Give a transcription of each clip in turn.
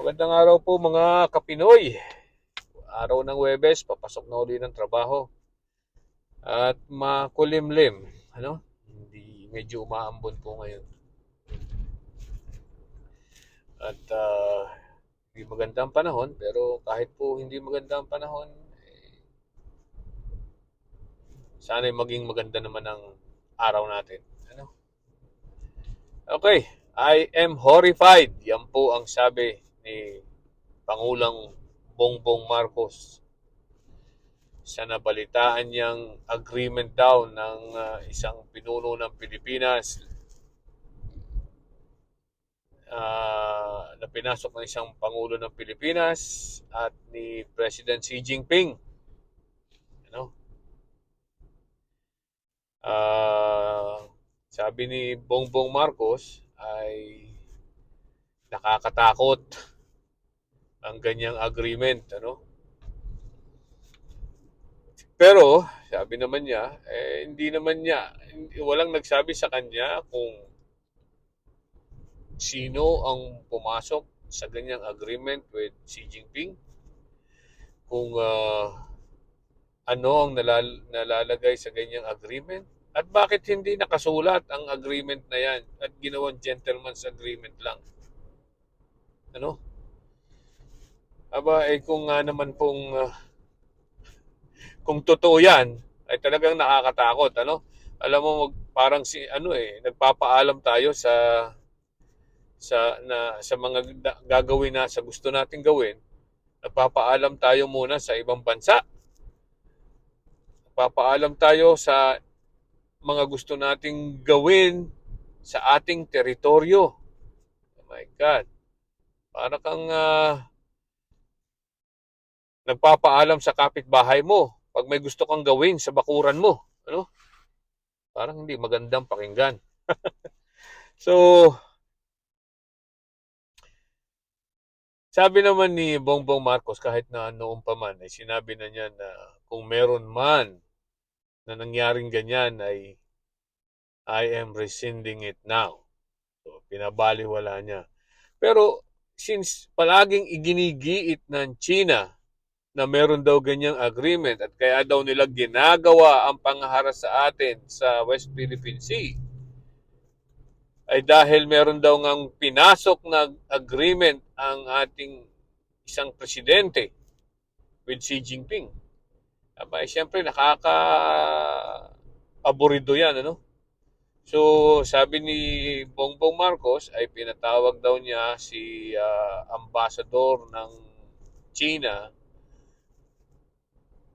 Magandang araw po mga Kapinoy. Araw ng Huwebes, papasok na uli ng trabaho. At makulimlim, ano? Hindi medyo umaambon po ngayon. At hindi magandang panahon, pero kahit po hindi magandang panahon, sana'y maging maganda naman ang araw natin. Ano? Okay, I am horrified. Yan po ang sabi ni Pangulong Bongbong Marcos sa nabalitaan niyang agreement daw ng isang pinuno ng Pilipinas na pinasok ng isang Pangulo ng Pilipinas at ni President Xi Jinping. Ano? Sabi ni Bongbong Marcos ay nakakatakot ang ganyang agreement. Ano? Pero, sabi naman niya, hindi naman niya, walang nagsabi sa kanya kung sino ang pumasok sa ganyang agreement with Xi Jinping, kung ano ang nalalagay sa ganyang agreement, at bakit hindi nakasulat ang agreement na yan at ginawang gentleman's agreement lang. Ano? Aba, kung nga naman pong kung totoo yan, ay talagang nakakatakot. Ano? Alam mo, parang nagpapaalam tayo sa mga gagawin na sa gusto nating gawin. Nagpapaalam tayo muna sa ibang bansa. Nagpapaalam tayo sa mga gusto nating gawin sa ating teritoryo. Oh my God. Para kang nagpapaalam sa kapitbahay mo pag may gusto kang gawin sa bakuran mo. Ano? Parang hindi magandang pakinggan. So, sabi naman ni Bongbong Marcos, kahit na noon pa man, ay sinabi na niya na kung meron man na nangyaring ganyan ay I am rescinding it now. So, pinabaliwala niya. Pero since palaging iginigiit ng China na meron daw ganyang agreement at kaya daw nila ginagawa ang pangaharas sa atin sa West Philippine Sea, ay dahil meron daw ngang pinasok na agreement ang ating isang presidente with Xi Jinping. Aba, siyempre nakaka-aburido yan, ano? So, sabi ni Bongbong Marcos ay pinatawag daw niya si ambassador ng China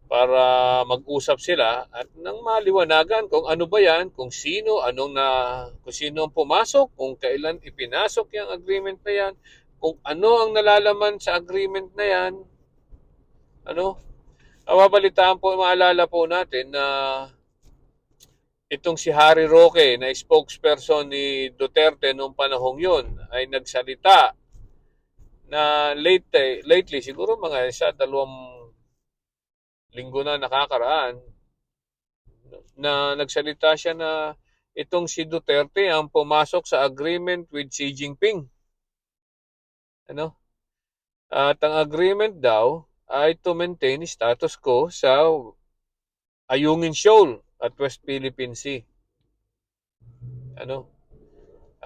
para mag-usap sila at nang maliwanagan kung ano ba yan, kung sino ang pumasok, kung kailan ipinasok yung agreement na yan, kung ano ang nalalaman sa agreement na yan. Ano? Mababalitaan po, maalala po natin na itong si Harry Roque na spokesperson ni Duterte noong panahong yun ay nagsalita na lately, siguro mga sa 2 linggo na nakakaraan, na nagsalita siya na itong si Duterte ang pumasok sa agreement with Xi Jinping. Ano? At ang agreement daw ay to maintain status quo sa Ayungin Shoal at West Philippine Sea. Ano?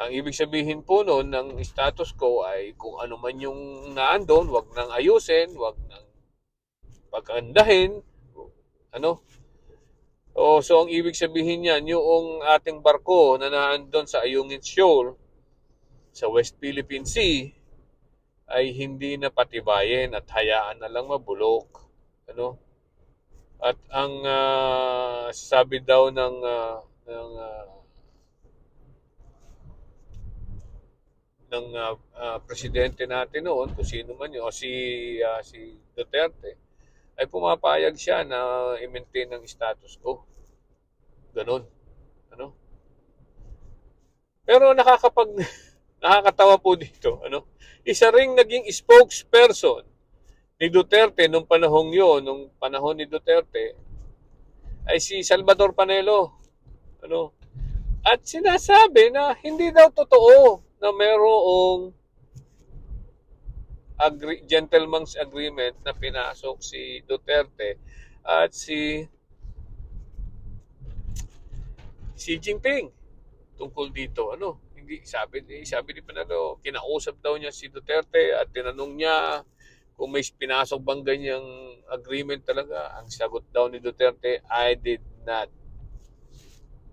Ang ibig sabihin po noon ng status quo ay kung ano man yung naandon, wag nang ayusin, wag nang pagkandahin. Ano? So ang ibig sabihin niyan, yung ating barko na naandun sa Ayungin Shoal sa West Philippine Sea ay hindi na patibayin at hayaan na lang mabulok. Ano? At ang sabi daw ng presidente natin noon, kung sino man yun, o si Duterte, ay pumapayag siya na i-maintain ang status quo. Ganon. Ano? Pero nakakatawa po dito, ano? Isa ring naging spokesperson ni Duterte nung panahon ni Duterte, ay si Salvador Panelo. Ano? At sinasabi na hindi daw totoo na mayroong gentleman's agreement na pinasok si Duterte at si Xi Jinping tungkol dito. Hindi sabi ni Panalo, kinausap daw niya si Duterte at tinanong niya kung may pinasok bang ganyang agreement talaga. Ang sagot daw ni Duterte, I did not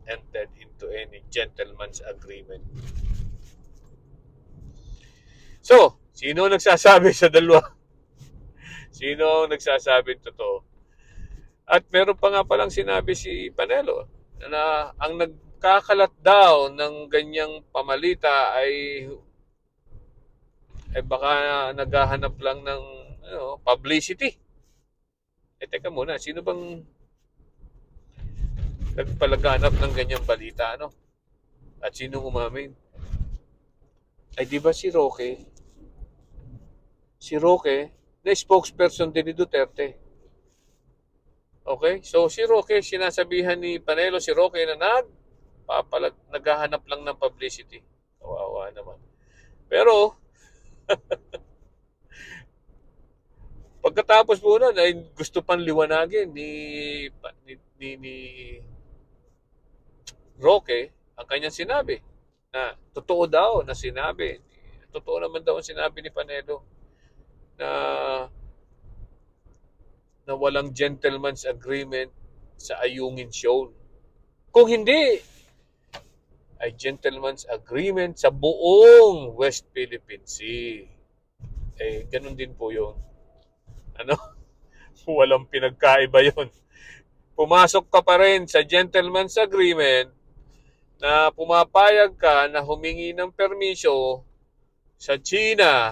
enter into any gentleman's agreement. So, sino nagsasabi sa dalawa? Sino ang nagsasabi totoo? At meron pa nga palang sinabi si Panelo na ang nagkakalat daw ng ganyang pamalita ay baka naghahanap lang ng publicity. Teka muna, sino bang nagpalaganap ng ganyang balita, At sino umamin? Ay di ba si Roque? Si Roque, na spokesperson din ni Duterte. Okay? So si Roque, sinasabihan ni Panelo si Roque na naghahanap lang ng publicity. Kawawa naman. Pero, pagkatapos po nun, ay gusto pang liwanagin ni Roque ang kanyang sinabi na totoo daw na sinabi. Totoo naman daw ang sinabi ni Panelo na walang gentleman's agreement sa Ayungin Shoal. Kung hindi, ay gentleman's agreement sa buong West Philippine Sea. Ganun din po yun. Walang pinagkaiba yun. Pumasok ka pa rin sa gentleman's agreement na pumapayag ka na humingi ng permisyo sa China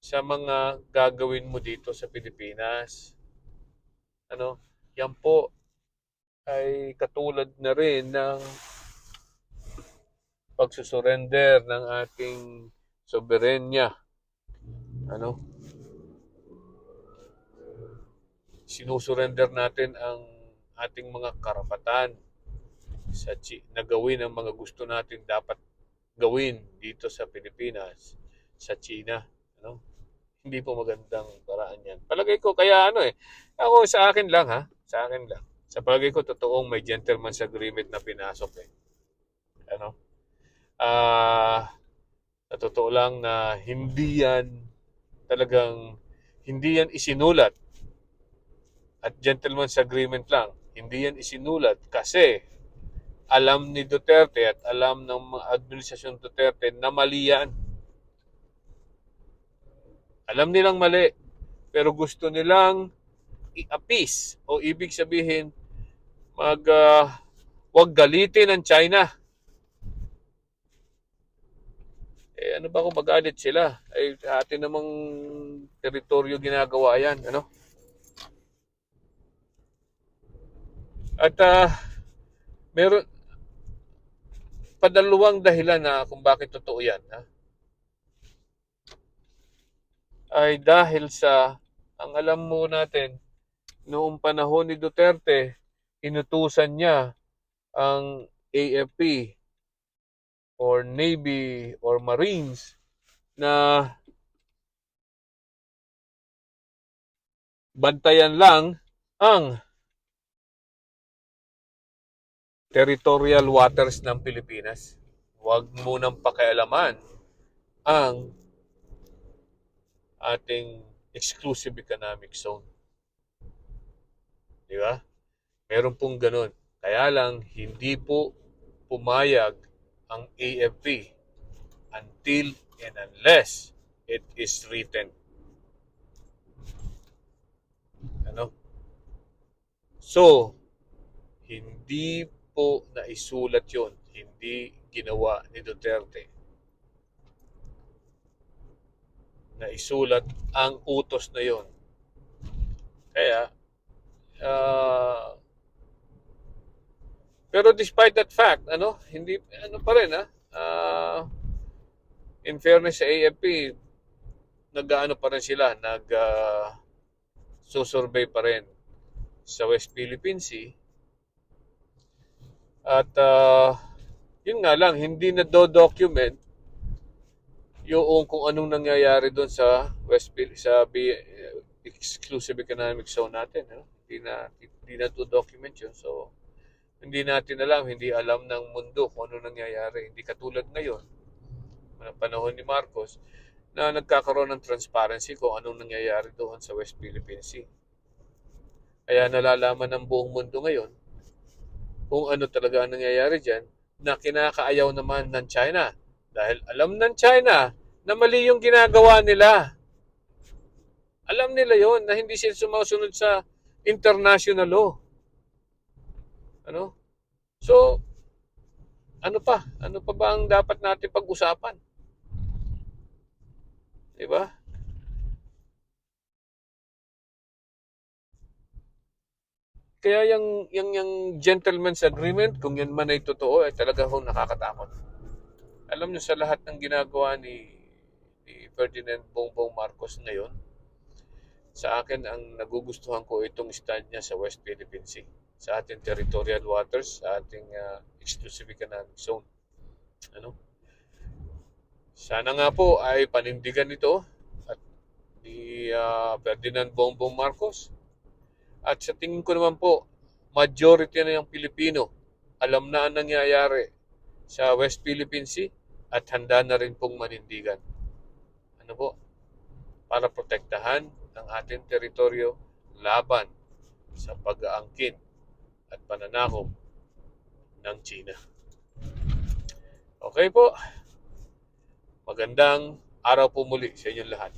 sa mga gagawin mo dito sa Pilipinas. Yan po ay katulad na rin ng pagsusurrender ng ating soberenya. Sinusurrender natin ang ating mga karapatan na gawin ang mga gusto natin dapat gawin dito sa Pilipinas, sa China. Hindi po magandang paraan yan. Palagay ko, kaya ako sa akin lang. Sa palagay ko, totoong may gentleman's agreement na pinasok sa totoo lang na hindi yan isinulat at gentleman's agreement lang. Hindi yan isinulat kasi alam ni Duterte at alam ng mga administrasyon Duterte na mali yan. Alam nilang mali, pero gusto nilang i-appease o ibig sabihin wag galitin ng China. Ano ba kung magalit sila? Atin namang teritoryo ginagawa yan, At meron padalawang dahilan na kung bakit totoo yan, ay dahil sa, ang alam mo natin, noong panahon ni Duterte, inutusan niya ang AFP or Navy or Marines na bantayan lang ang territorial waters ng Pilipinas. Huwag munang pakialaman ang ating exclusive economic zone. Di ba? Meron pong ganun. Kaya lang, hindi po pumayag ang AFP until and unless it is written. So, hindi po naisulat yon, hindi ginawa ni Duterte. Naisulat ang utos na yon. Kaya, pero despite that fact, hindi, pa rin, in fairness sa AFP, nag-ano pa rin sila, susurvey pa rin sa West Philippine Sea. At yun nga lang, hindi na do-document yung kung anong nangyayari doon sa exclusive economic zone natin, no? Hindi na to document yun. So hindi natin alam, hindi alam ng mundo kung ano nangyayari. Hindi katulad ngayon, ng panahon ni Marcos, na nagkakaroon ng transparency kung anong nangyayari doon sa West Philippine Sea. Kaya nalalaman ng buong mundo ngayon kung ano talaga ang nangyayari dyan, na kinakaayaw naman ng China. Dahil alam ng China na mali yung ginagawa nila. Alam nila yon na hindi sila sumusunod sa international law. Ano? So, ano pa? Ano pa ba ang dapat natin pag-usapan? Diba? Kaya yung gentleman's agreement, kung yan man ay totoo, ay talaga ho nakakatakot. Alam nyo, sa lahat ng ginagawa ni Ferdinand Bongbong Marcos ngayon, sa akin ang nagugustuhan ko itong stand niya sa West Philippine Sea, sa ating territorial waters, sa ating exclusive economic zone. Ano? Sana nga po ay panindigan ito at ni Ferdinand Bongbong Marcos. At sa tingin ko naman po, majority na yung Pilipino alam na ang nangyayari sa West Philippine Sea at handa na rin pong manindigan. Ano po? Para protektahan ang ating teritoryo laban sa pag-aangkin at pananakop ng China. Okay po. Magandang araw po muli sa inyong lahat.